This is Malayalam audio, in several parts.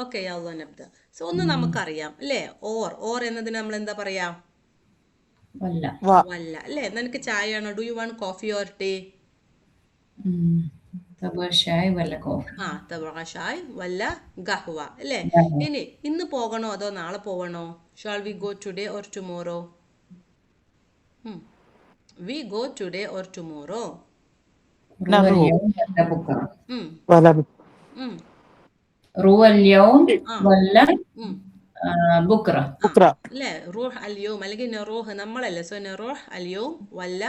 ഓക്കെ യല്ല നബ്ദ. സോ ഒന്ന് നമുക്കറിയാം അല്ലേ, ഓർ എന്നതിന് നമ്മൾ എന്താ പറയാ? വല്ല. വല്ല അല്ലേ. നിനക്ക് ചായ ആണോ? Do you want coffee or tea? ഷായ് വല്ല കോഫി. തബറ ഷായ് വല്ല ഗഹ്വ അല്ലേ. ഇനി ഇന്ന് പോകണോ അതോ നാളെ പോകണോ? Shall we go today or tomorrow? We go today or tomorrow? റൂ اليوم ولا بكرة. ولا റൂ اليوم ആ ولا ഉം بكرة. بكرة. അല്ലേ. റൂഹ് അൽയോം അല്ലെങ്കിൽ നെറൂഹ് നമ്മളല്ലേ. സോ നെറൂഹ് അൽയോം വല്ല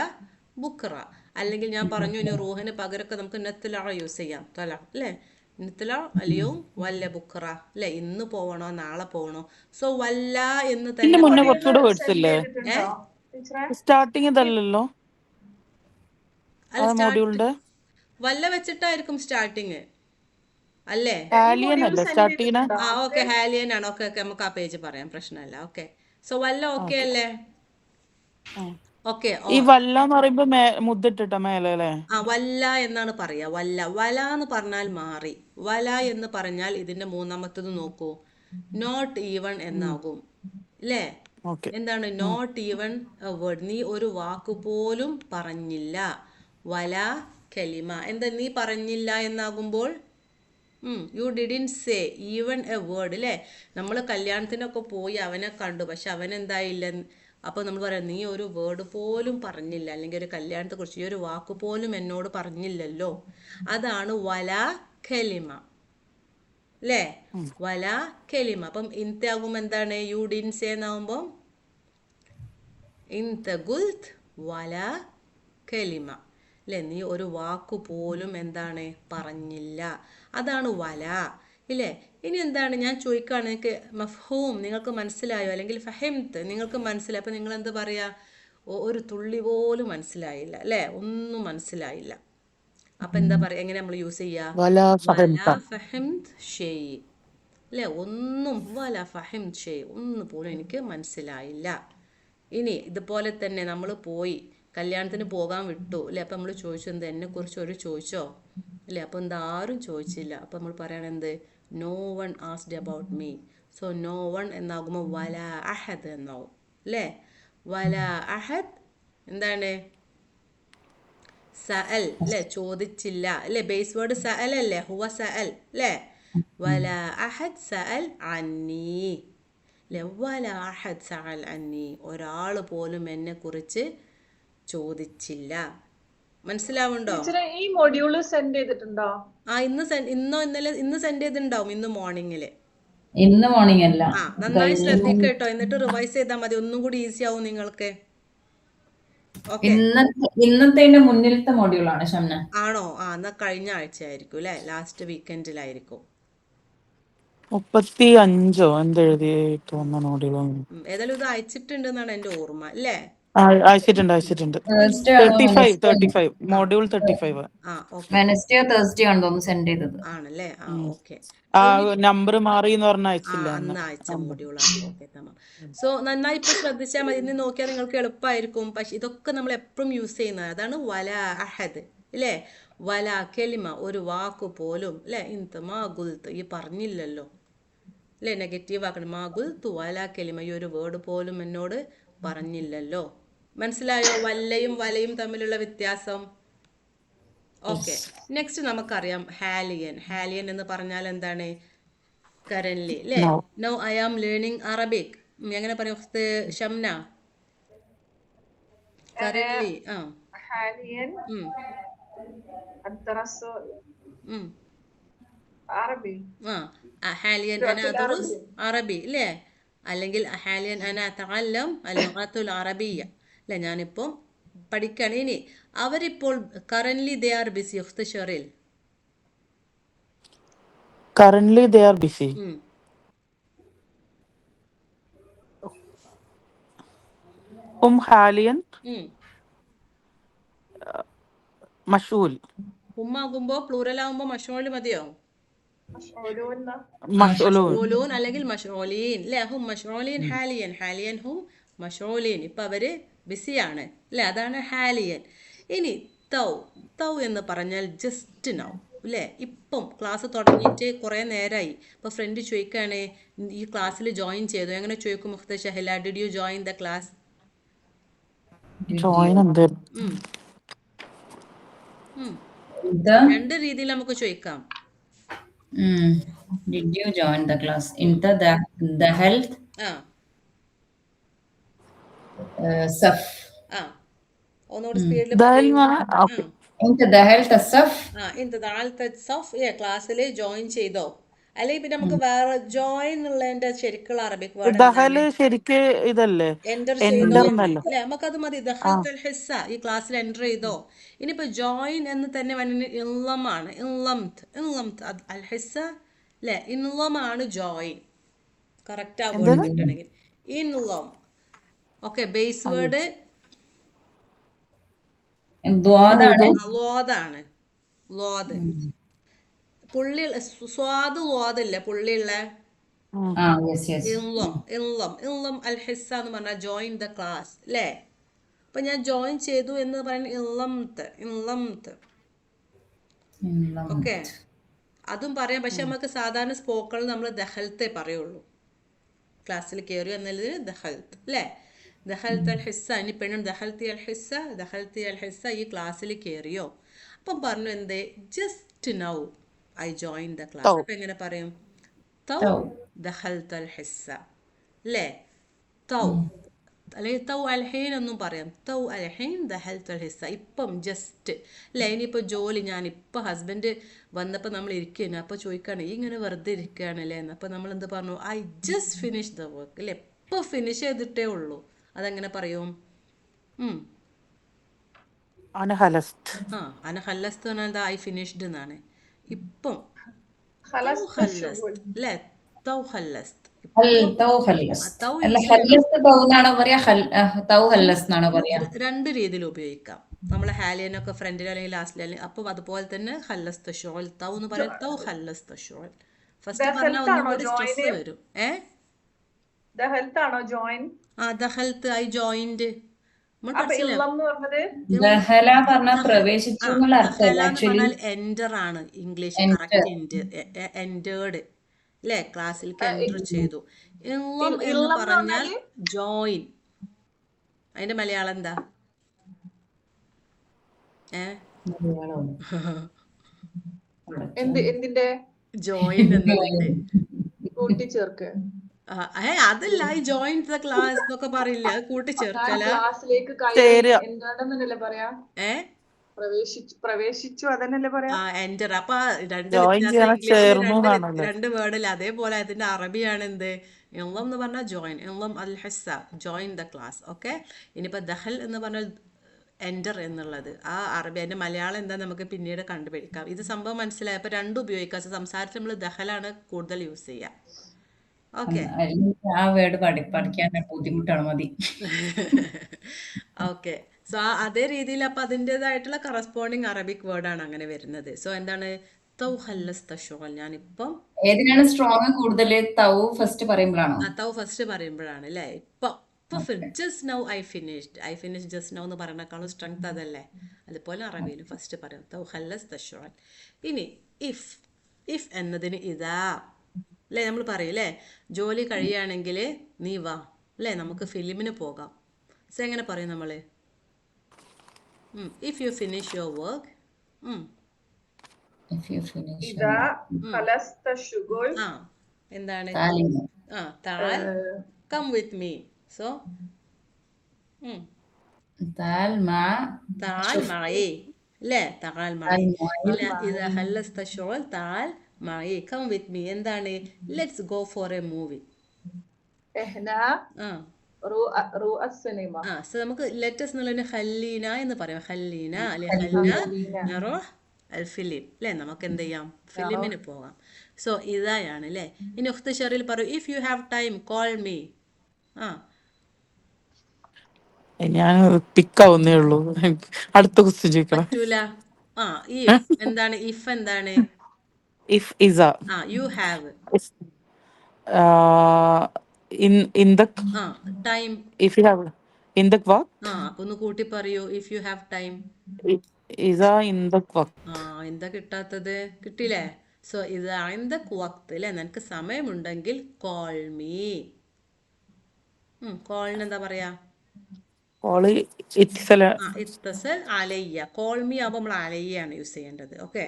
ബുക്ര. അല്ലെങ്കിൽ ഞാൻ പറഞ്ഞു ഇനി റൂഹിന് പകരമൊക്കെ നമുക്ക് നെത്തല യൂസ് ചെയ്യാം. തല അല്ലേ. നെത്തല അലിയോം വല്ല ബുക്ര അല്ലേ. ഇന്ന് പോവണോ നാളെ പോകണോ? സോ വല്ല എന്ന് ഇതിന്റെ തന്നെ മുന്നേ പറയാം. കുറച്ചുകൂടെ വേർഡ്സ് ഇല്ലേ? സ്റ്റാർട്ടിങ് ഇതല്ലല്ലോ അല്ല, ആ മോഡ്യൂളിന്റെ. വല്ല വെച്ചിട്ടായിരിക്കും സ്റ്റാർട്ടിങ് അല്ലേ. ഹാലിയൻ അല്ലേ സ്റ്റാർട്ട് ചെയ്യണ? ഓക്കെ ഹാലിയൻ ആണ്. ഓക്കെ ഓക്കെ നമുക്ക് ആ പേജ് പറയാം, പ്രശ്നമല്ല. ഓക്കെ സോ വല്ല ഓക്കെ അല്ലേ. ഓക്കെ ഈ വല്ല എന്ന് പറയുമ്പോ മുദ്ദിട്ടിട്ട മേലെ അല്ലേ? വല്ല എന്നാണ് പറയാ. വല എന്ന് പറഞ്ഞാൽ മാറി. വല എന്ന് പറഞ്ഞാൽ ഇതിന്റെ മൂന്നാമത്തത് നോക്കൂ, നോട്ട് ഈവൺ എന്നാകും അല്ലേ. എന്താണ് നോട്ട് ഈവൺ എ വേർഡ്? നീ ഒരു വാക്ക് പോലും പറഞ്ഞില്ല. വല കലിമ. എന്താ നീ പറഞ്ഞില്ല എന്നാകുമ്പോൾ you didn't say even a word അല്ലേ. നമ്മൾ കല്യാണത്തിനൊക്കെ പോയി അവനെ കണ്ടു, പക്ഷെ അവൻ എന്തായില്ല. അപ്പോൾ നമ്മൾ പറയാം നീ ഒരു വേർഡ് പോലും പറഞ്ഞില്ല, അല്ലെങ്കിൽ ഒരു കല്യാണത്തെക്കുറിച്ച് ഈ ഒരു വാക്ക് പോലും എന്നോട് പറഞ്ഞില്ലല്ലോ. അതാണ് വല ഖലിമ അല്ലേ. വല ഖലിമ. അപ്പം ഇൻത്തെ ആകുമ്പോൾ എന്താണ്? യു ഡിൻ സേ എന്നാകുമ്പോൾ ഇൻത ഗുൽത്ത് വല ഖലിമ അല്ലേ. നീ ഒരു വാക്കു പോലും എന്താണ് പറഞ്ഞില്ല. അതാണ് വല ഇല്ലേ. ഇനി എന്താണ് ഞാൻ ചോദിക്കുകയാണ്, നിങ്ങൾക്ക് മഫ്ഹൂം നിങ്ങൾക്ക് മനസ്സിലായോ, അല്ലെങ്കിൽ ഫഹിംത്ത് നിങ്ങൾക്ക് മനസ്സിലായി. അപ്പം നിങ്ങൾ എന്ത് പറയാ? ഒരു തുള്ളി പോലും മനസ്സിലായില്ല അല്ലേ, ഒന്നും മനസ്സിലായില്ല. അപ്പം എന്താ പറയുക? എങ്ങനെ നമ്മൾ യൂസ് ചെയ്യുക? വല ഫഹിംത് ഷെയ് അല്ലേ. ഒന്നും വല ഫഹിംത് ഷെയ്, ഒന്നും പോലും എനിക്ക് മനസ്സിലായില്ല. ഇനി ഇതുപോലെ തന്നെ നമ്മൾ പോയി കല്യാണത്തിന് പോകാൻ വിട്ടു അല്ലേ. അപ്പം നമ്മൾ ചോദിച്ചു എന്ത്, എന്നെക്കുറിച്ച് ഒരു ചോദിച്ചോ അല്ലേ. അപ്പം എന്താ ആരും ചോദിച്ചില്ല. അപ്പം നമ്മൾ പറയണെന്ത്? No one asked about me. So no one എന്നാകുമ്പോൾ വല അഹദ് എന്നാവും അല്ലേ. വല അഹദ് എന്താണ്? സഅൽ അല്ലേ, ചോദിച്ചില്ല അല്ലേ. ബേസ് വേർഡ് സഅൽ അല്ലേ, ഹുവ സഅൽ അല്ലേ. വല അഹദ് സഅൽ അന്നീ അല്ലേ. വല അഹദ് സഅൽ അന്നീ, ഒരാൾ പോലും എന്നെ കുറിച്ച് ചോദിച്ചില്ല. മനസ്സിലാവുണ്ടോ? ഈ മൊഡ്യൂള് സെൻഡ് ചെയ്തിട്ടുണ്ടോ? ഇന്ന് സെൻഡ് ചെയ്തിട്ടുണ്ടാവും. ഇന്ന് മോർണിംഗില്. ഇന്ന് മോർണിംഗ് അല്ല, നന്നായി ശ്രദ്ധിക്കുക കേട്ടോ. എന്നിട്ട് റിവൈസ് ചെയ്താൽ മതി, ഒന്നും കൂടി ഈസി ആവും നിങ്ങൾക്ക്. ഇന്നത്തെ മുന്നിലത്തെ മൊഡ്യൂളാണ് ഷംന. ആണോ? എന്നാ കഴിഞ്ഞ ആഴ്ച ആയിരിക്കും അല്ലെ, ലാസ്റ്റ് വീക്കെൻഡിലായിരിക്കും. 35 എന്തെഴുതിയിട്ട് വന്ന മോഡ്യൂൾ. ഏതായാലും ഇത് അയച്ചിട്ടുണ്ടെന്നാണ് എൻ്റെ ഓർമ്മ അല്ലേ. അയച്ചിട്ടുണ്ട് 35 മോഡ്യൂൾ 35 വെനസ്ഡേ തേഴ്സ്ഡേ ആണെന്ന് സെൻഡ് ചെയ്തത് ആണല്ലേ. ഓക്കെ. നമ്പർ മാറി എന്ന് പറഞ്ഞ അയച്ചില്ല, അന്ന് അയച്ച മോഡ്യൂളാണ്. ഓക്കെ തമാം. സോ നന്നായി ഇപ്പൊ ശ്രദ്ധിച്ചാൽ മതി. ഇന്ന് നോക്കിയാൽ നിങ്ങൾക്ക് എളുപ്പമായിരിക്കും. പക്ഷെ ഇതൊക്കെ നമ്മൾ എപ്പോഴും യൂസ് ചെയ്യുന്നത് അതാണ്. വല അഹദ് അല്ലേ. വല കെലിമ, ഒരു വാക്ക് പോലും അല്ലേ. ഇൻത മാ ഗുൽത്ത്, ഈ പറഞ്ഞില്ലല്ലോ അല്ലേ. നെഗറ്റീവ് ആക്കണം. മാ ഗുൽത്തു വല കെലിമ, ഈ ഒരു വേർഡ് പോലും എന്നോട് പറഞ്ഞില്ലല്ലോ. മനസ്സിലായോ വല്ലയും വലയും തമ്മിലുള്ള വ്യത്യാസം? ഓക്കെ. നെക്സ്റ്റ് നമുക്കറിയാം ഹാലിയൻ. ഹാലിയൻ എന്ന് പറഞ്ഞാൽ എന്താണ്? കറൻലി അല്ലേ. Now I am learning Arabic. എങ്ങനെ പറയും ഷംന? കറൻലി ഹാലിയൻ അദ്റസു അറബി. ഹാലിയൻ അന അദ്റുസ് അറബി അല്ലേ. അല്ലെങ്കിൽ ഹാലിയൻ അന അതഅല്ലം അൽ-ലുഗത്തുൽ അറബിയ്യ അല്ലേ, ഞാനിപ്പോൾ പഠിക്കുകയാണ്. ഇനി അവരിപ്പോൾ കറൻലി ദേ ആർ ബിസി. ഉഖ്ത് ഷെറിൽ, currently they are busy. حاليا مشغول. ആകുമ്പോ പ്ലൂറൽ ആകുമ്പോ മഷ്ഊൽ മതിയോ? مشغولون മഷ്ഊലൂൻ അല്ലെങ്കിൽ മഷ്ഊലീൻ അല്ലേ. ഹും മഷ്ഊലീൻ ഹാലിയൻ. ഹാലിയൻ ഹും മഷ്ഊലീൻ, ഇപ്പൊ അവര് ബിസിയാണ് അല്ലേ. അതാണ് ഹാലിയൻ. ഇനി തൗ എന്ന് പറഞ്ഞാൽ ജസ്റ്റ് നൗ അല്ലേ? ഇപ്പം ക്ലാസ് തുടങ്ങിയിട്ട് കുറേ നേരമായി. ഇപ്പോൾ ഫ്രണ്ട് ചോദിക്കുകയാണ് ഈ ക്ലാസ്സിൽ ജോയിൻ ചെയ്തു. എങ്ങനെ ചോദിക്കും മുഖ്ത ഷഹല? Did you join the class? Join എന്ത് ഇത് രണ്ട് രീതിയിൽ നമുക്ക് ചോദിക്കാം. Did you join the class ഇൻ ദ ഹെൽത്ത് ആ സഫ് ആ ഒന്നുകൂടി സ്പീഡിൽ ദാൽ പറയൂ. ഓക്കെ. ഇൻ ദ ഹെൽത്ത് സഫ് ക്ലാസ്സിൽ ജോയിൻ ചെയ്തോ? അല്ലെങ്കിൽ പിന്നെ നമുക്ക് വേറെ ജോയിൻ എന്നുള്ളതിന്റെ ശരിക്കുള്ള അറബിക് വേർഡ് എന്താണ്? ദഹല് ശരിക്ക് ഇതല്ലേ, എൻ്റർ ചെയ്തോ എൻ്റർ എന്ന്. എന്നല്ല. അല്ലേ? നമുക്കത് മതി. ആ ദഖൽത്തുൽ ഹിസ്സ, ഈ ക്ലാസ്സിൽ എൻ്റർ ചെയ്തോ. ഇനിയിപ്പോൾ ജോയിൻ എന്ന് തന്നെ വരുന്നത് ഇൻലമാണ്. ഇൻലംത് അൽ ഹിസ്സ അല്ലേ? ഇൻലമാണ് ജോയിൻ. കറക്റ്റ് ആ വേർഡ് എന്താണ് കിട്ടണമെങ്കിൽ ഇൻലം. ഓക്കെ, ബേസ് വേർഡ് ദ്വാദാണ്. ലോദാണ്. ലോദ് പുള്ളി സ്വാദ് ലോദില്ല പുള്ളിയുള്ള യെസ് ഇൻലം അൽ ഹിസ്സ എന്ന് പറഞ്ഞാൽ ജോയിൻ ദ ക്ലാസ് അല്ലേ? അപ്പൊ ഞാൻ ജോയിൻ ചെയ്തു എന്ന് പറയുന്നത് ഇൻലംത്ത്. ഓക്കെ, അതും പറയാം. പക്ഷെ നമുക്ക് സാധാരണ സ്പോക്കണിൽ നമ്മൾ ദഹൽത്തേ പറയുള്ളൂ. ക്ലാസ്സിൽ കയറി എന്നതിൽ ദഹൽത്ത് അല്ലേ? ദഹൽത്ത് അൽ ഹിസ്സ. ഇനി പെണ്ണും ദഹൽത്തി അൽ ഹിസ്സ ഈ ക്ലാസ്സിൽ കയറിയോ? അപ്പം പറഞ്ഞു എന്തേ? Just now I join the class. അപ്പം എങ്ങനെ പറയും? തൗ ദഹൽത്ത് അൽ ഹിസ്സ അല്ലേ? തൗ അല്ലെങ്കിൽ തൗ അൽഹീൻ എന്നും പറയാം. തൗ അൽഹീൻ ദഹൽത്ത് അൽ ഹിസ്സ. ഇപ്പം ജസ്റ്റ് അല്ലേ? ഇനിയിപ്പോൾ ജോലി ഞാൻ ഇപ്പം ഹസ്ബൻഡ് വന്നപ്പോൾ നമ്മൾ ഇരിക്കുകയാണ്. അപ്പോൾ ചോദിക്കുകയാണ് ഈ ഇങ്ങനെ വെറുതെ ഇരിക്കുകയാണല്ലേ എന്ന്. അപ്പോൾ നമ്മൾ എന്ത് പറഞ്ഞു? I just finish the work അല്ലേ? ഇപ്പം ഫിനിഷ് ചെയ്തിട്ടേ ഉള്ളൂ. അതെങ്ങനെ പറയും? അന ഹലസ്റ്റ്. അന ഹല്ലസ്ത് പറഞ്ഞാൽ എന്താ? ഐ ഫിനിഷ്ഡ് എന്നാണ്. ഇപ്പം خلصت ഹല്ലസ്ത് الشغل. അല്ലേ? തൗ ഹല്ലസ്ത്. തൗ ഹല്ലസ് തൗ അല്ല, യൂസ് ഹല്ലസ് തൗ എന്നാണോ പറയാ, തൗ ഹല്ലസ് എന്നാണോ പറയാ? രണ്ട് രീതിയിൽ ഉപയോഗിക്കാം. നമ്മളെ ഹാലിയനൊക്കെ ഫ്രണ്ടിലോ അല്ലെങ്കിൽ ലാസ്റ്റിലോ അല്ലെങ്കിൽ അപ്പം അതുപോലെ തന്നെ ഹല്ലസ്ത ഷോൾ. തൗ എന്ന് പറയാം. തൗ ഹല്ലസ്ത ഷോൾ. ഫസ്റ്റ് പറഞ്ഞാൽ ഒന്നും ദഹൽത്താണോ കൂടി സ്ട്രെസ് ജോയിൻ? വരും. ദഹൽത്താണോ ജോയിൻ? ദഹൽത്ത് ഐ ജോയിൻഡ്. നമ്മൾ അപ്പൊ പഠിച്ചില്ലേ? ഇള്ളം എന്ന് പറഞ്ഞത് ദഹല പറഞ്ഞ പ്രവേശിച്ചു എന്നുള്ള അർത്ഥമല്ല. ദഹല എന്ന് ആക്ച്വലി പറഞ്ഞാൽ എൻ്റർ ആണ് ഇംഗ്ലീഷ്. എൻറ്റർ. കറക്റ്റ് എൻ്റേർഡ് അല്ലേ? ക്ലാസ്സിലേക്ക് എൻ്റർ ചെയ്തു. ഇളം എന്ന് ഇള്ളം എന്ന് പറഞ്ഞാൽ പറഞ്ഞാല് ജോയിൻ. അതിന്റെ മലയാളം എന്താ? എന്തിന്റെ ജോയിൻ എന്നതിന്റെ കൂട്ടിച്ചേർക്ക്? അതല്ല, ഈ ജോയിൻ ദ ക്ലാസ് എന്നൊക്കെ പറയില്ല. അത് ഞാൻ കൂട്ടിച്ചേർക്കല. ക്ലാസ്സിലേക്ക് കയറി ചേരുക. എന്താണെന്നല്ലേ പറയാ? ഏ പ്രവേശിച്ചു അതന്നല്ലേ പറയാ? എൻ്റർ. അപ്പൊ രണ്ട് ജോയിൻ വ്യത്യാസം. ചെയ്യാൻ ഇംഗ്ലീഷിൽ ചേർന്നു എന്നാണല്ലേ. രണ്ട് വേർഡിൽ അതേപോലെ അതിന്റെ അറബിയാണ് എന്ത്? ഇളം എന്ന് പറഞ്ഞാൽ ജോയിൻ. ഇളം അൽ ഹിസ്സ, ജോയിൻ ദ ക്ലാസ്. ഓക്കെ, ഇനിയിപ്പോ ദഹൽ എന്ന് പറഞ്ഞാൽ എൻ്റർ എന്നുള്ളത് ആ അറബി. അതിന്റെ മലയാളം എന്താ നമുക്ക് പിന്നീട് കണ്ടുപിടിക്കാം. ഇത് സംഭവം മനസ്സിലായപ്പോൾ രണ്ടും ഉപയോഗിക്കാം. സംസാരത്തിൽ നമ്മൾ ദഹലാണ് കൂടുതൽ യൂസ് ചെയ്യുക. ഓക്കെ ആ വേർഡ് പഠിക്കാൻ ബുദ്ധിമുട്ടാണ്, മതി. ഓക്കെ, സോ അതേ രീതിയിൽ അപ്പം അതിൻ്റെതായിട്ടുള്ള കറസ്പോണ്ടിങ് അറബിക് വേർഡാണ് അങ്ങനെ വരുന്നത്. സോ എന്താണ്? തൗ ഹല്ലസ്ത ഷോൾ. ഞാനിപ്പം ഏതിനാണ് സ്ട്രോങ് കൂടുതൽ? തൗ ഫസ്റ്റ് പറയുമ്പോഴാണോ? തൗ ഫസ്റ്റ് പറയുമ്പോഴാണ് അല്ലേ? ഇപ്പം just now I finish just now എന്ന് പറയുന്നേക്കാളും സ്ട്രെങ്ത് അതല്ലേ? അതുപോലെ അറബിയിൽ ഫസ്റ്റ് പറയും തൗ ഹല്ലസ്ത ഷോൾ. ഇനി ഇഫ് എന്നതിന് ഇതാ അല്ലേ? നമ്മൾ പറയും അല്ലേ? ജോലി കഴിയുകയാണെങ്കിൽ നീ വാ അല്ലേ? നമുക്ക് ഫിലിമിന് പോകാം. സോ എങ്ങനെ പറയും നമ്മൾ? If you finish your work. If you finish ഇതാ خلصت الشغل. എന്താണ്? താലിം. താൽ കം വിത്ത് മീ. സോ താൽ മാ താൽ മഈ അല്ലേ? താൽ മഈ. ഇതാ ഹല്ലസ്ത ഷുഗൽ താൽ മഈ കം വിത്ത് മീ. എന്താണ്? Let's go for a movie. احنا رؤى السينما. So നമുക്ക് ലെറ്റസ് എന്നുള്ളതിന് ഖല്ലീന എന്ന് പറയാം. ഖല്ലീന അല്ലെ? ഖല്ലീന നറൂഹ് അൽ ഫിലിം അല്ലേ? നമുക്ക് എന്ത് ചെയ്യാം? ഫിലിമിന് പോകാം. സോ ഇതായാണ് അല്ലേ? ഇനി ഉഖ്ത ഷെറിൽ പറയൂ if you have time call me. ഞാൻ പിക്കാവുന്നേ ഉള്ളൂ. അടുത്ത ക്വസ്റ്റ്യൻ ചോദിക്കണം. പറ്റൂല. ഇഫ് എന്താണ്? ഇഫ് എന്താണ്? If is you have in the time. If you have in the വാക്ക്. അപ്പൊ ഒന്ന് കൂട്ടി പറയൂ. If you have time. ഇതാ ഇന്തൊക്കെ ആ എന്താ കിട്ടാത്തത്? കിട്ടിയില്ലേ? സോ ഇത് ഐന്ദക് വക്ത് അല്ലേ, നിനക്ക് സമയമുണ്ടെങ്കിൽ കോൾ മീ. കോളിന് എന്താ പറയാ? ഓള് ഇത്തിസല. ഇത്തസൽ അലയ്യ. കോൾ മീ ആവുമ്പോൾ നമ്മൾ അലയ്യാണ് യൂസ് ചെയ്യേണ്ടത്. ഓക്കെ,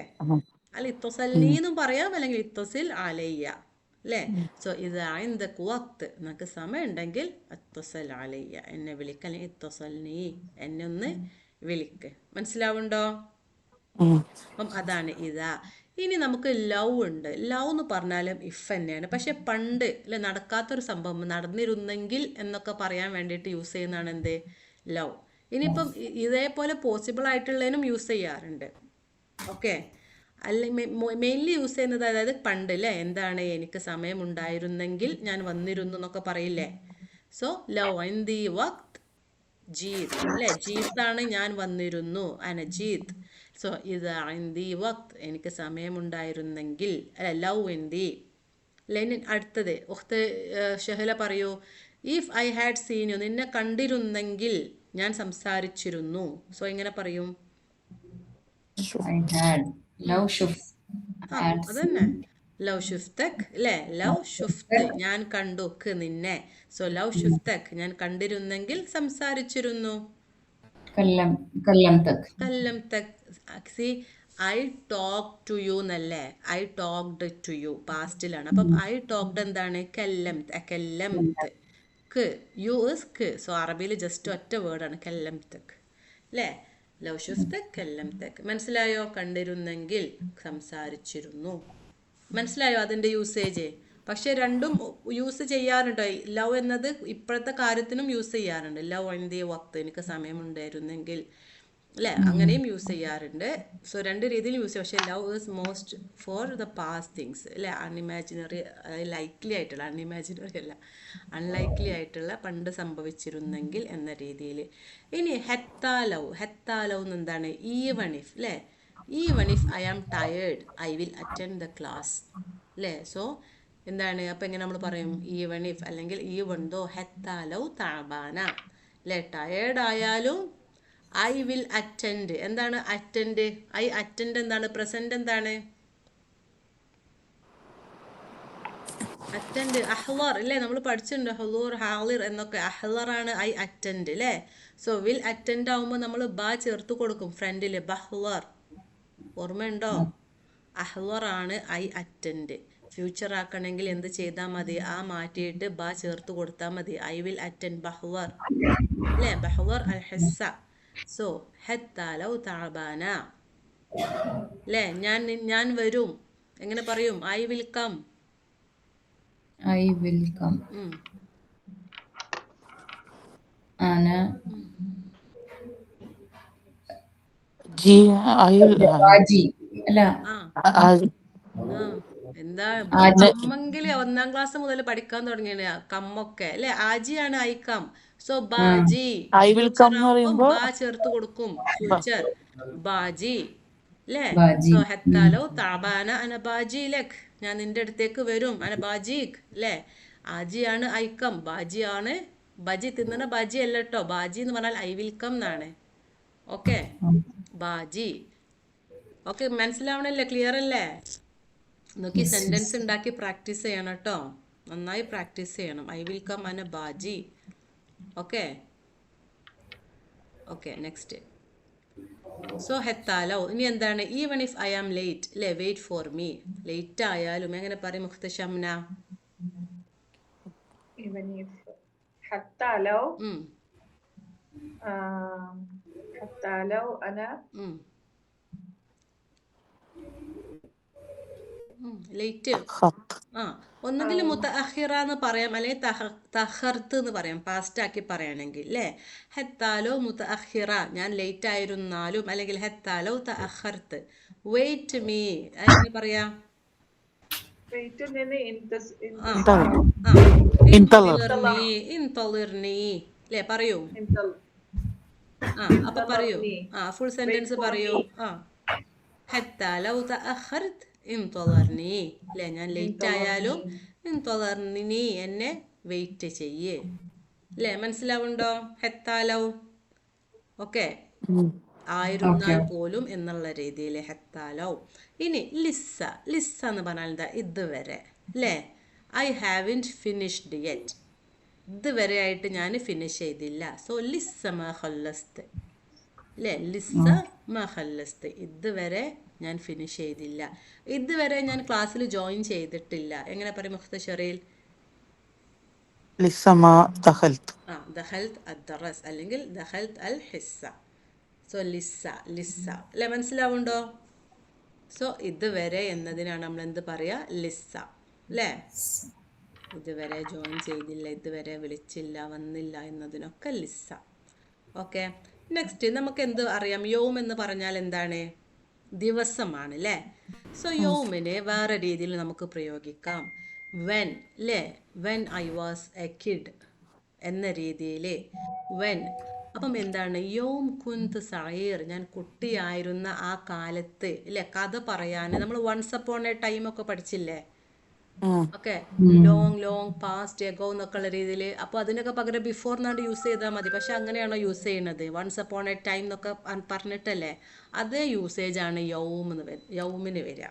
അല്ല ഇത്തസൽനീ എന്നും പറയാം, അല്ലെങ്കിൽ ഇത്തസിൽ അലയ്യ അല്ലേ. സോ ഇത് ഐന്ദക് വക്ത്, നിനക്ക് സമയം ഉണ്ടെങ്കിൽ ഇത്തസൽ അലയ്യ, എന്നെ വിളിക്ക, അല്ലെങ്കിൽ ഇത്തസൽനീ, എന്നെ ഒന്ന് വിളിക്ക്. മനസ്സിലാവുണ്ടോ? അപ്പം അതാണ് ഇതാ. ഇനി നമുക്ക് ലവ് ഉണ്ട്. ലവ് എന്ന് പറഞ്ഞാലും ഇഫ് തന്നെയാണ്, പക്ഷെ പണ്ട് അല്ലെ നടക്കാത്തൊരു സംഭവം നടന്നിരുന്നെങ്കിൽ എന്നൊക്കെ പറയാൻ വേണ്ടിയിട്ട് യൂസ് ചെയ്യുന്നതാണ് എന്ത്, ലവ്. ഇനിയിപ്പം ഇതേപോലെ പോസിബിൾ ആയിട്ടുള്ളതിനും യൂസ് ചെയ്യാറുണ്ട്. ഓക്കെ, അല്ല മെയിൻലി യൂസ് ചെയ്യുന്നത് അതായത് പണ്ട് അല്ലേ, എന്താണ്, എനിക്ക് സമയമുണ്ടായിരുന്നെങ്കിൽ ഞാൻ വന്നിരുന്നു എന്നൊക്കെ പറയില്ലേ. സോ ലവ് ഐന്ദി വക്ത് ജീത്ത് അല്ലേ, ജീത്താണ് ഞാൻ വന്നിരുന്നു, അനജീത്ത്. സോ ഇത് ഐന്ദി വക്ത്, എനിക്ക് സമയമുണ്ടായിരുന്നെങ്കിൽ അല്ല, ലവ് ഐന്ദി. ലെനിൻ അടുത്തത് ഉഖ്ത് ഷഹല പറയൂ. If I had seen you, നിന്നെ കണ്ടിരുന്നെങ്കിൽ ഞാൻ സംസാരിച്ചിരുന്നു. സോ എങ്ങനെ പറയും? I had. ലവ് ഷുഫ്. അതന്നെ, ലവ് ഷുഫ്തക് അല്ലേ, ലവ് ഷുഫ്ത് ഞാൻ കണ്ടു, നിന്നെ. സോ ലവ് ഷുഫ്തക്, ഞാൻ കണ്ടിരുന്നെങ്കിൽ സംസാരിച്ചിരുന്നു. കല്ലംതക്. കല്ലംതക്. See I talk to you എന്നല്ലേ, ഐ ടോക്ക്ഡ് ടു യു പാസ്റ്റിലാണ്. അപ്പം ഐ ടോക്ക്ഡ് എന്താണ്, കല്ലംത്. യു ഇസ് ക്ക്. സോ അറബിയിൽ ജസ്റ്റ് ഒറ്റ വേർഡാണ് കല്ലംതക് അല്ലേ. ലവ് ഷുഫ്തക് കല്ലംതക്. മനസ്സിലായോ? കണ്ടിരുന്നെങ്കിൽ, സംസാരിച്ചിരുന്നു. മനസ്സിലായോ അതിൻ്റെ യൂസേജ്? പക്ഷെ രണ്ടും യൂസ് ചെയ്യാറുണ്ട്. ലവ് എന്നത് ഇപ്പോഴത്തെ കാര്യത്തിനും യൂസ് ചെയ്യാറുണ്ട്. ലവ് ഐന്ദി വക്ത്, എനിക്ക് സമയമുണ്ടായിരുന്നെങ്കിൽ അല്ലേ, അങ്ങനെയും യൂസ് ചെയ്യാറുണ്ട്. സോ രണ്ട് രീതിയിൽ യൂസ് ചെയ്യും. പക്ഷേ love is most for the past things അല്ലേ, അൺഇമാജിനറി, ലൈക്ലി ആയിട്ടുള്ള, അൺഇമാജിനറി അല്ല, അൺലൈക്ലി ആയിട്ടുള്ള, പണ്ട് സംഭവിച്ചിരുന്നെങ്കിൽ എന്ന രീതിയിൽ. ഇനി ഹെത്താലവ്. ഹെത്താലവ് എന്താണ്? ഈവൺ ഇഫ് അല്ലേ, even if I am tired I will attend the class അല്ലേ. സോ എന്താണ്, അപ്പം എങ്ങനെ നമ്മൾ പറയും? ഈവൺ ഇഫ് അല്ലെങ്കിൽ ഈവൺ ദോ ഹെത്താലവ് താബാന അല്ലേ, ടയേർഡ് ആയാലും ഐ വിൽ അറ്റൻഡ്. എന്താണ് അറ്റൻഡ്? ഐ അറ്റൻഡ് എന്താണ്? പ്രസന്റ് എന്താണ്? അറ്റൻഡ് അഹ്ലർ അല്ലേ, നമ്മൾ പഠിച്ചിട്ടുണ്ട് ഹുളൂർ ഹാളിർ എന്നൊക്കെ. അഹ്ലറാണ് ഐ അറ്റൻഡ് അല്ലേ. സോ വിൽ അറ്റൻഡ് ആവുമ്പോൾ നമ്മൾ ബ ചേർത്ത് കൊടുക്കും ഫ്രണ്ടിൽ, ബഹ്ലർ. ഓർമ്മയുണ്ടോ? അഹ്ലർ ആണ് ഐ അറ്റൻഡ്. ഫ്യൂച്ചർ ആക്കണമെങ്കിൽ എന്ത് ചെയ്താൽ മതി? ആ മാറ്റിയിട്ട് ബ ചേർത്ത് കൊടുത്താൽ മതി. ഐ വിൽ അറ്റൻഡ് ബഹ്ലർ അല്ലേ, ബഹ്ലർ അൽ ഹിസ്സ. സോ ഹത്താലൗ താബാന അല്ലേ, ഞാൻ വരും. എങ്ങനെ പറയും? I will come. I will come. അന ആജി അല്ല, എന്താ കമ്മെങ്കിൽ ഒന്നാം ക്ലാസ് മുതൽ പഠിക്കാൻ തുടങ്ങിയാണ് കമ്മൊക്കെ അല്ലെ. ആജിയാണ് ഐ കം. സോ ബാജി, ഫ്യൂച്ചർ ആവുമ്പോ ബാ ചേർത്ത് കൊടുക്കും, ഫ്യൂച്ചർ ബാജി അല്ലേ. സോ ഹത്താലോ താബാന അന ബാജി ലക്, ഞാൻ നിന്റെ അടുത്തേക്ക് വരും, അന ബാജിക് അല്ലേ. ആജിയാണ് ഐക്കം, ബാജിയാണ് ബജി തിന്നണ ബാജി അല്ല കേട്ടോ. ബാജി എന്ന് പറഞ്ഞാൽ ഐ വിൽ കം എന്നാണ്. ഓക്കെ, ബാജി. ഓക്കെ, മനസ്സിലാവണല്ലേ? ക്ലിയർ അല്ലേ? നോക്കി സെന്റൻസ് ഉണ്ടാക്കി പ്രാക്ടീസ് ചെയ്യണം കേട്ടോ, നന്നായി പ്രാക്ടീസ് ചെയ്യണം. ഐ വിൽ കം അന ബാജി. Okay okay, next. സോ ഹെത്താലോ. ഇനി എന്താണ്? Even if I am late അല്ലേ, വെയിറ്റ് ഫോർ മീ. ലേറ്റ് ആയാലും എങ്ങനെ പറയും മുഖ്തശംന? even if ഹത്താലോ ഹത്താലോ അന ലേറ്റ്. ഒന്നുകിൽ മുതഅഖിറ എന്ന് പറയാം, അല്ലെങ്കിൽ തഖർത്ത് എന്ന് പറയാം, പാസ്റ്റ് ആക്കി പറയുകയാണെങ്കിൽ അല്ലേ. ഹത്താലോ മുതഅഖിറ, ഞാൻ ലേറ്റ് ആയിരുന്നാലും, അല്ലെങ്കിൽ ഹത്താലോ തഅഖർത്ത്, വെയിറ്റ് മീ. എങ്ങനെ പറയാം? അല്ലേ, പറയൂ. അപ്പൊ പറയൂ, ഫുൾ സെന്റൻസ് പറയൂ. ഹത്താലോ തഅഖർത്ത് ഇൻതളർനി അല്ലേ, ഞാൻ ലേറ്റ് ആയാലും ഇൻതളർനി, എന്നെ വെയിറ്റ് ചെയ്യേ അല്ലേ. മനസ്സിലാവുണ്ടോ? ഹെത്താലോ. ഓക്കെ, ആയിരുന്നാൽ പോലും എന്നുള്ള രീതിയിൽ ഹത്താലോ. ഇനി ലിസ്സ, ലിസ്സ എന്ന് പറഞ്ഞാൽ എന്താ? ഇതുവരെ അല്ലേ? ഐ ഹാവിൻറ്റ് ഫിനിഷ്ഡ് യെറ്റ്, ഇതുവരെ ആയിട്ട് ഞാൻ ഫിനിഷ് ചെയ്തില്ല. സോ ലിസ്സ മാ ഖല്ലസ്ത് അല്ലേ? ലിസ്സ മാ ഖല്ലസ്ത്, ഇതുവരെ ഞാൻ ഫിനിഷ് ചെയ്തില്ല. ഇതുവരെ ഞാൻ ക്ലാസ്സിൽ ജോയിൻ ചെയ്തിട്ടില്ല. എങ്ങനെ പറയും മുഖ്തശറിൽ? لسه ما دخلت. ദഖൽത്ത് അദ്ദറസ് അല്ലെങ്കിൽ ദഖൽത്ത് അൽ ഹിസ്സ. സോ ലിസ്സ, ലിസ്സ അല്ലേ? മനസ്സിലാവുണ്ടോ? സോ ഇതുവരെ എന്നതിനാണ് നമ്മൾ എന്ത് പറയാ? ലിസ്സ അല്ലേ? ഇതുവരെ ജോയിൻ ചെയ്തില്ല, ഇതുവരെ വിളിച്ചില്ല, വന്നില്ല എന്നതിനൊക്കെ ലിസ്സ. ഓക്കെ, നെക്സ്റ്റ് നമുക്ക് എന്ത് അറിയാം? യൗം എന്ന് പറഞ്ഞാൽ എന്താണ്? ദിവസമാണ് അല്ലേ? സോ യൗമിനെ വേറെ രീതിയിൽ നമുക്ക് പ്രയോഗിക്കാം. വെൻ അല്ലേ? When I was A kid എന്ന രീതിയിൽ വെൻ. അപ്പം എന്താണ്? യൗം കുന്ത് സഗീർ, ഞാൻ കുട്ടിയായിരുന്ന ആ കാലത്ത് അല്ലേ? കഥ പറയാൻ നമ്മൾ വൺസ് അപ്പോൺ എ ടൈം ഒക്കെ പഠിച്ചില്ലേ? Okay, long long past ago എന്നൊക്കെ ഉള്ള രീതിയിൽ. അപ്പോൾ അതിനൊക്കെ പകരം ബിഫോർ എന്നാണ്ട് യൂസ് ചെയ്താൽ മതി. പക്ഷെ അങ്ങനെയാണോ യൂസ് ചെയ്യുന്നത്? വൺസ് അപ്പോൺ എ ടൈം എന്നൊക്കെ പറഞ്ഞിട്ടല്ലേ? അതേ യൂസേജ് ആണ് യൗമിന് വരിക.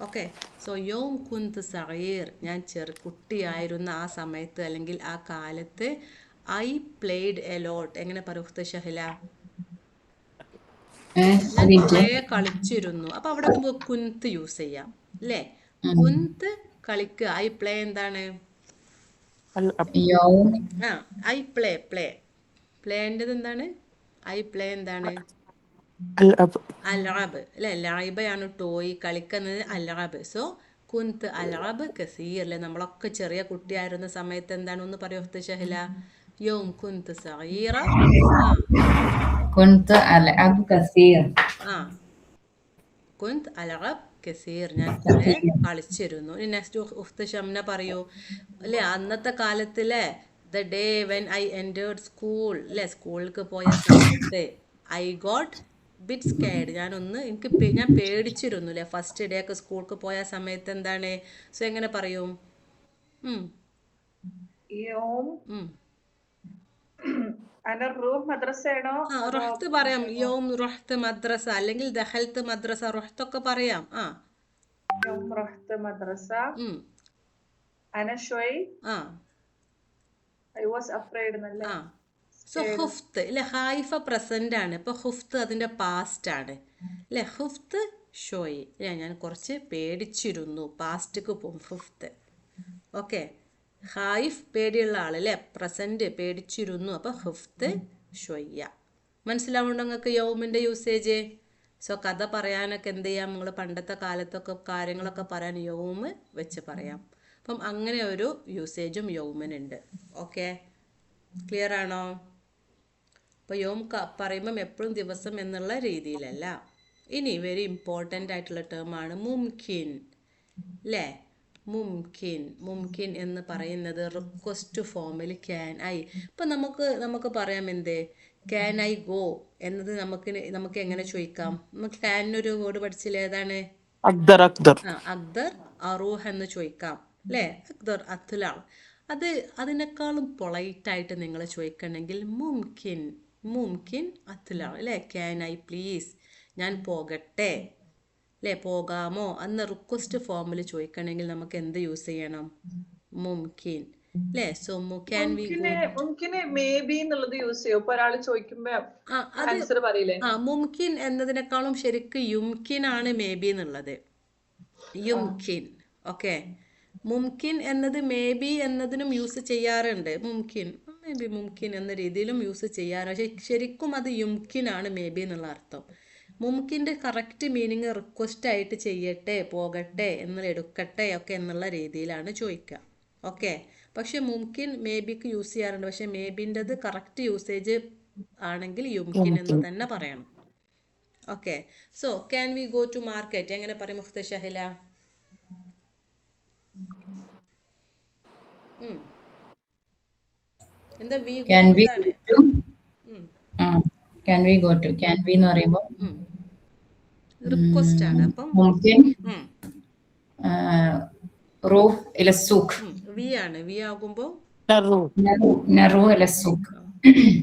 ഓക്കെ, സോ യൗം കുന്ത് സഗീർ, ഞാൻ കുട്ടിയായിരുന്ന ആ സമയത്ത് അല്ലെങ്കിൽ ആ കാലത്ത് ഐ പ്ലേഡ് എ ലോട്ട്. എങ്ങനെ പറയും ഷഹല? ഞാൻ കുറേ കളിച്ചിരുന്നു. അപ്പൊ അവിടെ നമുക്ക് കുന്ത് യൂസ് ചെയ്യാം അല്ലേ? കുന്ത് കളിക്കുക. ഐ പ്ലേ എന്താണ്? ഐ പ്ലേ, പ്ലേ, പ്ലേൻ്റെത് എന്താണ്? ഐ പ്ലേ എന്താണ്? അൽഅബ് അല്ലേ? ലൈബയാണ് ടോയ്, കളിക്കുന്നത് അൽഅബ്. സോ കുന്ത് അൽഅബ് കസീർ അല്ലേ? നമ്മളൊക്കെ ചെറിയ കുട്ടിയായിരുന്ന സമയത്ത് എന്താണ്? ഒന്ന് പറയോ ഷഹല? യൗം കുന്ത് സഗീറ. كنت ألعب كثير. കുന്ത് അൽഅബ് കസീർ, ഞാൻ കുറെ കളിച്ചിരുന്നു. ഇനി നെക്സ്റ്റ് ഷംന പറയൂ അല്ലേ? അന്നത്തെ കാലത്തിലെ the day when I entered school അല്ലേ? സ്കൂളിലേക്ക് പോയ സമയത്ത് ഐ ഗോട്ട് ബിറ്റ് സ്കേർഡ്, ഞാൻ പേടിച്ചിരുന്നു അല്ലേ? ഫസ്റ്റ് ഡേ ഒക്കെ സ്കൂൾക്ക് പോയ സമയത്ത് എന്താണ്? സോ എങ്ങനെ പറയും? യൗം അന റൂഹ് മദ്രസയാണോ? റുഹ്ത് പറയാം. യൗം റുഹ്ത് മദ്രസ അല്ലെങ്കിൽ ദഖൽത്ത് മദ്രസ, റുഹ്തൊക്കെ പറയാം. യൗം റുഹ്ത് മദ്രസ. അന ഷോയ് ഐ വാസ് അഫ്രൈഡ് എന്നല്ലേ? സോ ഹുഫ്ത് അല്ലെ? ഹായിഫ പ്രസന്റ് ആണ്. ഇപ്പൊ ഹുഫ്ത് അതിന്റെ പാസ്റ്റ് ആണ് അല്ലെ? ഹുഫ്ത് ഷോയ് അല്ലേ? ഞാൻ കുറച്ച് പേടിച്ചിരുന്നു. പാസ്റ്റ്ക്ക് പോകും ഹുഫ്ത്. ഓക്കെ, ഹായിഫ് പേടിയുള്ള ആളല്ലേ? പ്രസന്റ് പേടിച്ചിരുന്നു. അപ്പൊ ഹുഫ്ത് ഷൊയ്യ. മനസ്സിലാവുണ്ടോ നിങ്ങൾക്ക് യൗമിന്റെ യൂസേജ്? സോ കഥ പറയാനൊക്കെ എന്ത് ചെയ്യാം? നിങ്ങൾ പണ്ടത്തെ കാലത്തൊക്കെ കാര്യങ്ങളൊക്കെ പറയാൻ യൗമ് വെച്ച് പറയാം. അപ്പം അങ്ങനെ ഒരു യൂസേജും യൗമിനുണ്ട്. ഓക്കെ, ക്ലിയർ ആണോ? അപ്പോൾ യൗം പറയുമ്പം എപ്പോഴും ദിവസം എന്നുള്ള രീതിയിലല്ല. ഇനി വെരി ഇമ്പോർട്ടൻ്റ് ആയിട്ടുള്ള ടേമാണ് മുംകിൻ അല്ലേ? മുംകിൻ എന്ന് പറയുന്നത് റിക്വസ്റ്റ് ഫോമിൽ ക്യാൻ ഐ. ഇപ്പം നമുക്ക് പറയാം എന്ത്? ക്യാൻ ഐ ഗോ എന്നത് നമുക്ക് എങ്ങനെ ചോദിക്കാം? നമുക്ക് ക്യാനൊരു വേർഡ് പഠിച്ചില്ല, ഏതാണ്? അക്ദർ അറൂഹ് എന്ന് ചോദിക്കാം അല്ലേ? അക്ദർ അത്തുല. അതിനേക്കാളും പൊളൈറ്റായിട്ട് നിങ്ങൾ ചോദിക്കണമെങ്കിൽ മുംകിൻ അത്തുല അല്ലേ? ക്യാൻ ഐ പ്ലീസ്, ഞാൻ പോകട്ടെ അല്ലേ? പോകാമോ അന്ന് റിക്വസ്റ്റ് ഫോമിൽ ചോദിക്കണമെങ്കിൽ നമുക്ക് എന്ത് യൂസ് ചെയ്യണം? മുംകിൻ അല്ലേ? സോ ക്യാൻ വി മുംകിൻ എന്നതിനേക്കാളും ശരിക്കും യുംകിൻ ആണ് മേ ബി എന്നുള്ളത്. യുംകിൻ. ഓക്കെ, മുംകിൻ എന്നത് മേ ബി എന്നതിനും യൂസ് ചെയ്യാറുണ്ട്. മുംകിൻ എന്ന രീതിയിലും യൂസ് ചെയ്യാറുണ്ട്. ശരിക്കും അത് യുംകിൻ ആണ് മേ ബി എന്നുള്ള അർത്ഥം. മുംകിൻ്റെ കറക്റ്റ് മീനിങ് റിക്വസ്റ്റ് ആയിട്ട് ചെയ്യട്ടെ, പോകട്ടെ, എന്നുള്ള എടുക്കട്ടെ ഒക്കെ എന്നുള്ള രീതിയിലാണ് ചോദിക്കുക. ഓക്കെ, പക്ഷെ മുംകിൻ മേ ബിക്ക് യൂസ് ചെയ്യാറുണ്ട്. പക്ഷെ മേ ബിൻ്റെത് കറക്റ്റ് യൂസേജ് ആണെങ്കിൽ യുംകിൻ എന്ന് തന്നെ പറയണം. Okay, so can we go to market എങ്ങനെ പറയും മുഖ്ത ഷഹില? എന്താ വി ഗോ Can we എന്താണ്? go to? Can we എന്ന് പറയുമ്പോൾ റിക്വസ്റ്റ് ആണ്. അപ്പം മുംകിൻ റൂഹ് ഇല സൂഖ്. വി ആണ്. വി ആകുമ്പോൾ നറൂഹ് ഇല സൂഖ്.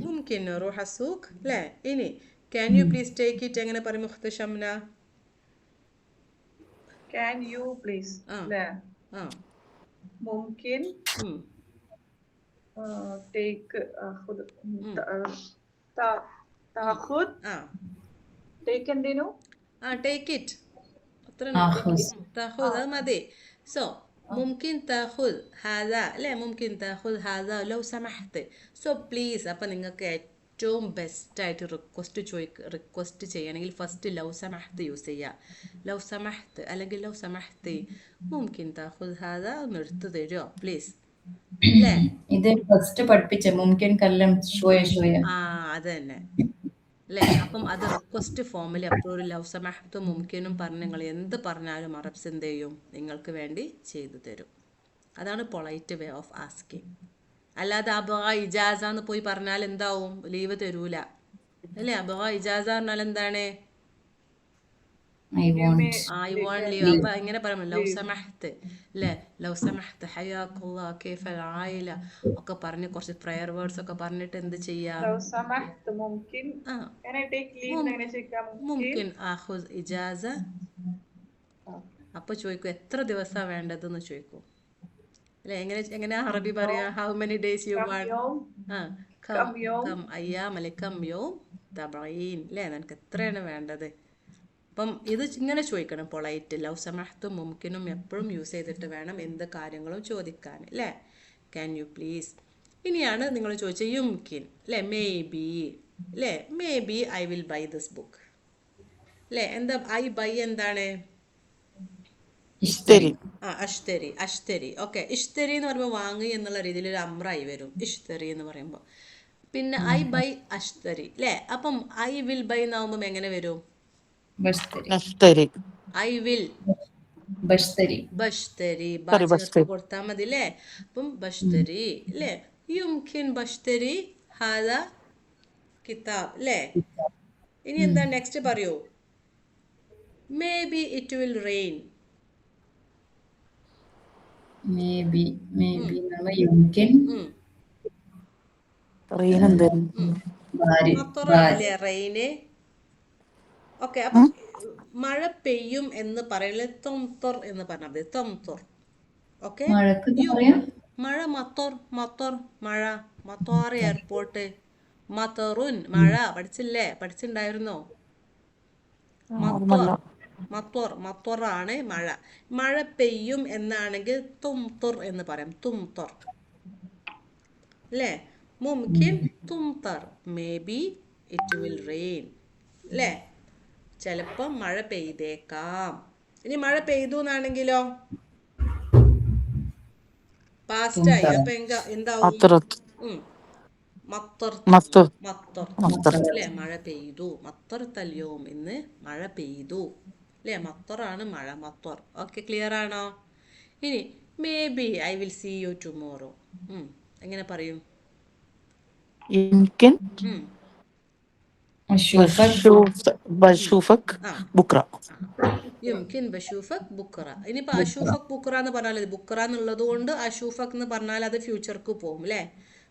മുംകിൻ റൂഹ സൂഖ് അല്ലേ? ഇനി can you please take it എങ്ങനെ പറയും മുഖ്ത ഷംന? Can you please? ആ അല്ലേ? ആ മുംകിൻ ഉം, ടേക്ക് ആഖുദ് ഉം, താഖുദ് ആ ടേക്ക് എന്തേനു? ആ ടേക്ക് ഇറ്റ് അത്ര ആഹുസ്. تاخذ അത് മതി. സോ ممكن تاخذ هذا അല്ലേ ممكن تاخذ هذا لو سمحت. സോ പ്ലീസ് അപ്പം നിങ്ങൾക്ക് ഏറ്റവും ബെസ്റ്റായിട്ട് റിക്വസ്റ്റ് ചെയ്യണമെങ്കിൽ ഫസ്റ്റ് ലവ് സമഹത്ത് യൂസ് ചെയ്യുക. ലവ് സമഹത്ത് അല്ലെങ്കിൽ ലവ് സമഹത്തി മുംകിൻ താഖുദ് ഹാദ ഒന്ന് എടുത്തു തരുമോ പ്ലീസ് അല്ലേ? ഇത് ഫസ്റ്റ് പഠിപ്പിച്ച മുംകിൻ കല്ലം ഷോയ ഷോയ. ആ അത് തന്നെ അല്ലേ? അപ്പം അത് റിക്വസ്റ്റ് ഫോമിൽ എപ്പോഴും ലവ് സമഹത്തും മുംകിനും പറഞ്ഞ് നിങ്ങൾ എന്ത് പറഞ്ഞാലും അറബ്സ് എന്ത് ചെയ്യും നിങ്ങൾക്ക് വേണ്ടി ചെയ്തു തരും. അതാണ് പൊളൈറ്റ് വേ ഓഫ് ആസ്കിങ്. അല്ലാതെ അബ ഇജാസ എന്ന് പോയി പറഞ്ഞാൽ എന്താവും? ലീവ് തരൂല അല്ലേ? അബ ഇജാസ പറഞ്ഞാൽ എന്താണ്? I want I want leave. അപ്പം ഇങ്ങനെ പറയുമ്പോൾ ലവ് സമഹത്ത് അല്ലേ? ലവ് സമഹത്ത് ഹയാഖുല്ലാ കൈഫൽ ആയില ഒക്കെ പറഞ്ഞ് കുറച്ച് പ്രയർ വേർഡ്സ് ഒക്കെ പറഞ്ഞിട്ട് എന്ത് ചെയ്യാം? ലൗ സമഹ്ത് മുംകിൻ ആ can I take leave എങ്ങനെ ചോദിക്കാം? മുംകിൻ ആഖുദ് ഇജാസ. അപ്പോൾ ചോദിക്കും എത്ര ദിവസമാണ് വേണ്ടതെന്ന് ചോദിക്കും അല്ലേ? എങ്ങനെ അറബി പറയാ? How many days you come want? യോം ആ കം യോം കം അയ്യാം അല്ലെ കം യോം തബഈൻ അല്ലേ? നിനക്ക് എത്രയാണ് വേണ്ടത്? അപ്പം ഇത് ഇങ്ങനെ ചോദിക്കണം പൊളൈറ്റ്. ലവ് സമഹത്തും മുംകിനും എപ്പോഴും യൂസ് ചെയ്തിട്ട് വേണം എന്ത് കാര്യങ്ങളും ചോദിക്കാൻ അല്ലേ? Can you please. ഇനിയാണ് നിങ്ങൾ ചോദിച്ചത് യുംകിൻ അല്ലേ? മേ ബി അല്ലേ? May be I will by this book അല്ലേ? എന്താ ഐ ബൈ എന്താണ്? ഇഷ്തരി. അഷ്തരി അഷ്തരി. ഓക്കെ, ഇഷ്തരി എന്ന് പറയുമ്പോൾ വാങ്ങി എന്നുള്ള രീതിയിൽ ഒരു അമ്രായി വരും ഇഷ്തരി എന്ന് പറയുമ്പോൾ. പിന്നെ ഐ ബൈ അഷ്തരി അല്ലേ? അപ്പം ഐ വിൽ ബൈ എന്നാവുമ്പം എങ്ങനെ വരും? ബഷ്തരി. നഷ്തരി. ഐ വിൽ ബഷ്തരി. ബഷ്തരി Sorry, ചേർത്ത് ബഷ്തരി. കൊടുത്താൽ മതി അല്ലേ? അപ്പം ബഷ്തരി അല്ലേ? യുംകിൻ ബഷ്തരി ഹാദ കിതാബ് അല്ലേ? ഇനി എന്താ നെക്സ്റ്റ് പറയൂ? Maybe it will rain. Maybe യുംകിൻ റീൻ എന്തായിരുന്നു? ബാരി മൊത്തറാണല്ലേ റെയിന്? ഓക്കെ, അപ്പം മഴ പെയ്യും എന്ന് പറയുന്നത് തൊംതൊർ എന്ന് പറഞ്ഞാൽ മതി. തൊംതൊർ. ഓക്കെ, മഴക്ക് എന്താ പറയാ? മഴ മത്തോർ മത്തോർ മഴ മത്തോർ എയർപോർട്ട് മത്തോറുൻ മഴ പഠിച്ചില്ലേ? പഠിച്ചിട്ടുണ്ടായിരുന്നോ? മത്തോർ മത്തോർ മത്തോറാണ് മഴ. മഴ പെയ്യും എന്നാണെങ്കിൽ തുംതുർ എന്ന് പറയാം. തുംതുർ അല്ലേ? മുംകിൻ തുംതർ. Maybe it will rain അല്ലേ? ചിലപ്പം മഴ പെയ്തേക്കാം. ഇനി മഴ പെയ്തു എന്നാണെങ്കിലോ പാസ്റ്റായി. അപ്പൊ എന്താവും? അത്രത്ത് മത്തർ മത്ത് മത്തർ മത്തർ. അല്ലേ? മഴ പെയ്തു. മത്തർ തല്യോം ഇന്ന് മഴ പെയ്തു അല്ലേ? മത്തറാണ് മഴ മത്തർ. ഓക്കെ, ക്ലിയർ ആണോ? ഇനി maybe I will see you tomorrow. എങ്ങനെ പറയും? يمكن بشوفك بكرة. യുംകിൻ ബഷൂഫക് ബുക്കറ. ഇനിയിപ്പോൾ അഷൂഫക് ബുക്കറ എന്ന് പറഞ്ഞാൽ ബുക്കറ എന്നുള്ളത് കൊണ്ട് അഷൂഫക് എന്ന് പറഞ്ഞാൽ അത് ഫ്യൂച്ചർക്ക് പോകും അല്ലേ?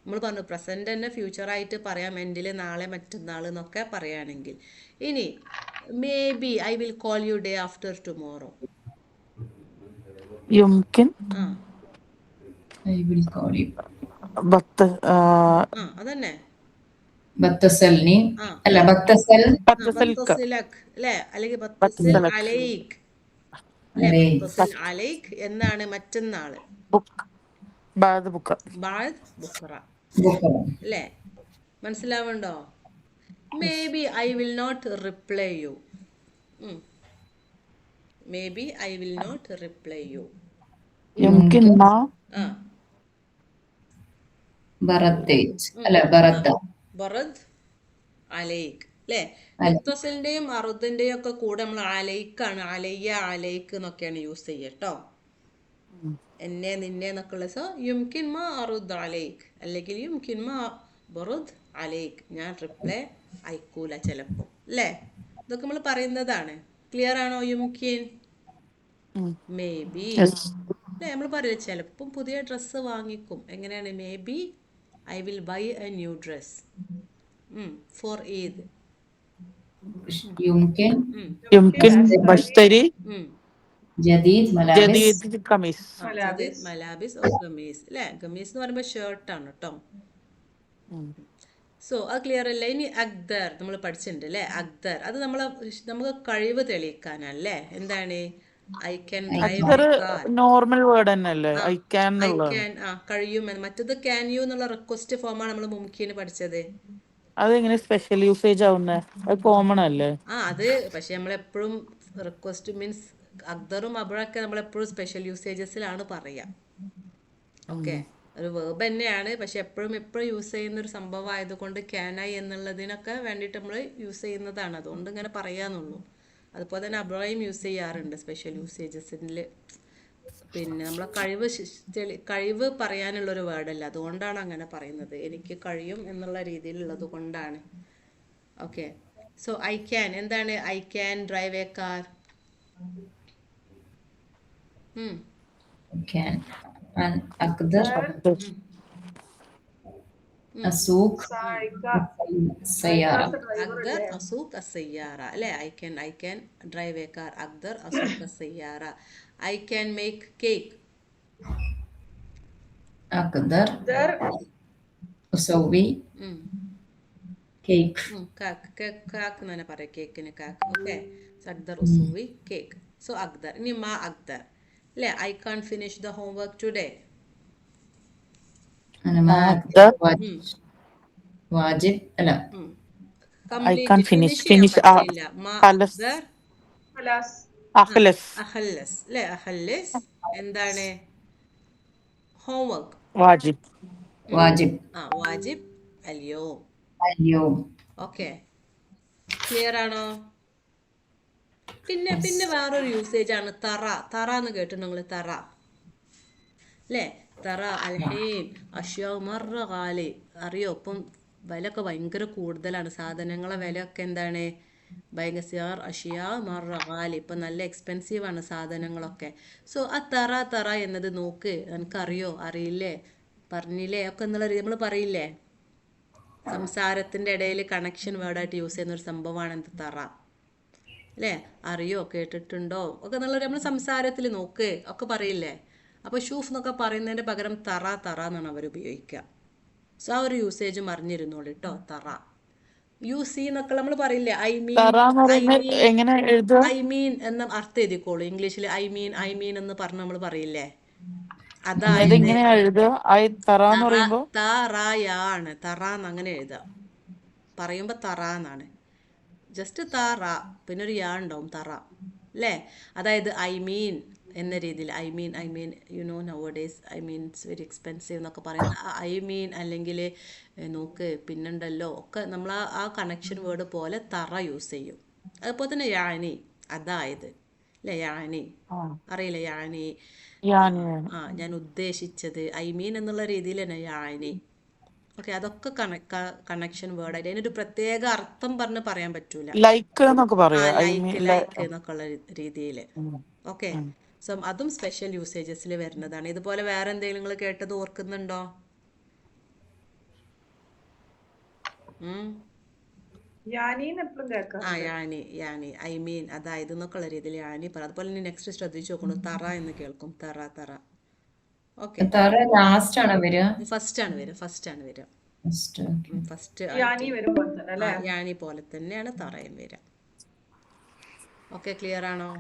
നമ്മൾ പറഞ്ഞു പ്രസന്റ് തന്നെ ഫ്യൂച്ചറായിട്ട് പറയാം. എൻഡിൽ നാളെ മറ്റന്നാൾ എന്നൊക്കെ പറയുകയാണെങ്കിൽ. ഇനി maybe I will call you day after tomorrow. يمكن I will call you. അതന്നെ ബത്തസൽനി അല്ല ബത്തസൽ ബത്തസിലക് അല്ലേ? അല്ലെങ്കിൽ ബത്തസിൽ അലൈക് അല്ലേ? ബത്തസിൽ അലൈക് എന്നാണ് മറ്റന്നാള്. ബാദ് ബുക്കറ അല്ലേ? മനസ്സിലാവുണ്ടോ? Maybe I will not reply you. Maybe I will not reply you. يمكن ما ബറത്തേജ് അല്ല ബറത്ത ബറദ് അലൈക്ക് അല്ലേ? മുത്തസിലിന്റെയും അറുദിന്റെയും ഒക്കെ കൂടെ നമ്മൾ അലൈക്കാണ് അലയ്യ അലൈക്ക് എന്നൊക്കെയാണ് യൂസ് ചെയ്യുക കേട്ടോ. എന്നെ നിന്നെ എന്നൊക്കെ ഉള്ള. സോ യുംകിൻ മാ അറുദ് അലൈക്ക് അല്ലെങ്കിൽ യുംകിൻ മാ ബറുദ് അലൈക്ക്. ഞാൻ റിപ്ലൈ അയക്കൂല ചിലപ്പോൾ അല്ലേ? ഇതൊക്കെ നമ്മൾ പറയുന്നതാണ്. ക്ലിയർ ആണോ? യുംകിൻ മേ ബി അല്ലേ? നമ്മൾ പറയില്ല ചിലപ്പം പുതിയ ഡ്രസ്സ് വാങ്ങിക്കും. എങ്ങനെയാണ്? Maybe I will buy a new dress for Eid يمكن يمكن بشتري جديد ملابس جديد قميص. മലാബിസ്. മലാബിസ് ഓ ഗമീസ് അല്ലേ. ഗമീസ് എന്ന് പറയുമ്പോൾ ഷർട്ടാണ് കേട്ടോ. സോ അത് ക്ലിയർ അല്ലേ. ഇനി അക്ദർ നമ്മൾ പഠിച്ചിട്ടുണ്ട് അല്ലേ. അക്ദർ അത് നമുക്ക് കഴിവ് തെളിയിക്കാനല്ലേ. എന്താണ് ഐ ക്യാൻ ഡ്രൈവ് അതൊരു എ കാർ. നോർമൽ വേർഡ് തന്നെയല്ലേ, ആ ഐ ക്യാൻ ഐ എന്നുള്ളത്. ക്യാൻ കഴിയും എന്ന്. മറ്റത് ക്യാൻ യു എന്നുള്ള റിക്വസ്റ്റ് ഫോമാണ് നമ്മൾ മുംകിന് പഠിച്ചത്. അതെങ്ങനെ സ്പെഷ്യൽ യൂസേജ് ആവുന്നത്? അത് കോമൺ അല്ലേ? അത് പക്ഷെ നമ്മളെപ്പോഴും റിക്വസ്റ്റ് മീൻസ് അക്ദറും അബറൊക്കെ നമ്മളെപ്പോഴും സ്പെഷ്യൽ യൂസേജസിലാണ് പറയുക. ഓക്കെ, ഒരു വേർബ് തന്നെയാണ്, പക്ഷെ എപ്പോഴും യൂസ് ചെയ്യുന്ന ഒരു സംഭവം ആയതുകൊണ്ട് ക്യാനായി എന്നുള്ളതിനൊക്കെ വേണ്ടിയിട്ട് നമ്മൾ യൂസ് ചെയ്യുന്നതാണ്. അതുകൊണ്ട് ഇങ്ങനെ പറയാന്നുള്ളൂ. അതുപോലെ തന്നെ അബ്രാഹിം യൂസ് ചെയ്യാറുണ്ട് സ്പെഷ്യൽ യൂസേജസിൽ. പിന്നെ നമ്മളെ കഴിവ് പറയാനുള്ളൊരു വേർഡല്ല, അതുകൊണ്ടാണ് അങ്ങനെ പറയുന്നത്. എനിക്ക് കഴിയും എന്നുള്ള രീതിയിലുള്ളത് കൊണ്ടാണ്. ഓക്കെ, സോ ഐ ക്യാൻ എന്താണ്? I can drive a car. كان أقدر أسوق സായിക. السيارة അക്ദർ അസൂഖ് അസയ്യാറ അല്ലേ. I can drive a car. അക്ദർ അസൂഖ് അസയ്യാറ. I can make cake. أقدر ദർ أسوي كيك കാക്ക് എന്ന് തന്നെ പറയാം കേക്കിന്. കാക്ക്. ഓക്കെ, അക്ദർ ഉസൂവി കേക്ക്. സോ അക്ദർ. ഇനി മാ അക്ദർ അല്ലേ. I can't finish the homework today. أنا ما أقدر. أقدر واجب لا I can't finish. Finish. പറ്റില്ല. മാ خلص. അക്ദർ ഖലാസ്. أخلص. അഹല്ലസ് അല്ലേ. അഹല്ലസ് എന്താണ്? ഹോംവർക്ക്. واجب. واجب വാജിബ് അൽയോം. اليوم ഓക്കെ, ക്ലിയർ ആണോ? പിന്നെ വേറൊരു യൂസേജ് ആണ് തറ എന്ന് കേട്ടിട്ടുണ്ടോ നിങ്ങൾ? തറ അല്ലേ. തറ അൽഹീൻ അഷ്യാ മറ ഗാലി. അറിയോ ഇപ്പം വിലയൊക്കെ ഭയങ്കര കൂടുതലാണ്. സാധനങ്ങളെ വിലയൊക്കെ എന്താണ് ഭയങ്കര അഷ്യാ മറ ഗാലി. ഇപ്പം നല്ല എക്സ്പെൻസീവ് ആണ് സാധനങ്ങളൊക്കെ. സോ ആ തറ എന്നത് നോക്ക്, എനിക്കറിയോ അറിയില്ലേ പറഞ്ഞില്ലേ ഒക്കെ എന്നുള്ള നമ്മൾ പറയില്ലേ. സംസാരത്തിൻ്റെ ഇടയിൽ കണക്ഷൻ വേർഡായിട്ട് യൂസ് ചെയ്യുന്ന ഒരു സംഭവമാണ് എന്ത്? തറ അല്ലേ. അറിയോ കേട്ടിട്ടുണ്ടോ ഒക്കെ എന്നുള്ളത് നമ്മൾ സംസാരത്തിൽ നോക്ക് ഒക്കെ പറയില്ലേ. അപ്പോൾ ഷൂഫ് എന്നൊക്കെ പറയുന്നതിൻ്റെ പകരം തറ എന്നാണ് അവർ ഉപയോഗിക്കുക. സോ ആ ഒരു യൂസേജ് മറിഞ്ഞിരുന്നോളൂ കേട്ടോ. തറ യൂസ് എന്നൊക്കെ നമ്മൾ പറയില്ലേ. തറ എന്ന് പറയുന്നത് എങ്ങനെ എഴുതുക? ഐ മീൻ എന്ന അർത്ഥം എഴുതിക്കോളൂ. ഇംഗ്ലീഷിൽ ഐ മീൻ എന്ന് പറഞ്ഞ് നമ്മൾ പറയില്ലേ. അതായത് എങ്ങനെയാ എഴുതുക? തറ എന്ന് പറയുമ്പോ തറയാണ്. തറ എന്ന് അങ്ങനെ എഴുതുക. പറയുമ്പോൾ തറ എന്നാണ്. ജസ്റ്റ് തറ പിന്നെ ഒരു യാ ഉണ്ടാവും. തറ അല്ലേ. അതായത് ഐ മീൻ എന്ന രീതിയിൽ I mean you know now days I mean it's very expensive എന്നൊക്കെ പറയുന്ന ഐ മീൻ അല്ലെങ്കിൽ നോക്ക് പിന്നുണ്ടല്ലോ ഒക്കെ നമ്മൾ ആ കണക്ഷൻ വേർഡ് പോലെ തറ യൂസ് ചെയ്യും. അതുപോലെ തന്നെ യാനി അതായത് അല്ലേ. യാനി അറിയില്ല. യാനി ഞാൻ ഉദ്ദേശിച്ചത്. ഐ മീൻ എന്നുള്ള രീതിയിൽ തന്നെ യാനി. ഓക്കെ, അതൊക്കെ കണക്ഷൻ വേർഡായിട്ട് അതിനൊരു പ്രത്യേക അർത്ഥം പറഞ്ഞ് പറയാൻ പറ്റൂല. ലൈക്ക് എന്നൊക്കെ പറയാം. ലൈക്ക് എന്നൊക്കെ ഉള്ള രീതിയിൽ. ഓക്കെ, സോ അതും സ്പെഷ്യൽ യൂസേജസിൽ വരുന്നതാണ്. ഇതുപോലെ വേറെ എന്തെങ്കിലും നിങ്ങൾ കേട്ടത് ഓർക്കുന്നുണ്ടോ? യാനീന്ന് എപ്പോഴും കേൾക്കാം. യാനി ഐ മീൻ അതായത് എന്നൊക്കെ ഉള്ള രീതിയിൽ യാനി പറ. അതുപോലെ തന്നെ നെക്സ്റ്റ് ശ്രദ്ധിച്ചു നോക്കണു. തറ എന്ന് കേൾക്കും. തറ. ഓക്കെ, ലാസ്റ്റ് ആണ് വരിക. ഫസ്റ്റ് ആണ് വരിക. ഫസ്റ്റ് യാനി വരുമ്പോൾ തന്നെ അല്ലേ. യാനി പോലെ തന്നെയാണ് തറയും വരിക. ഓക്കെ, ക്ലിയർ ആണോ?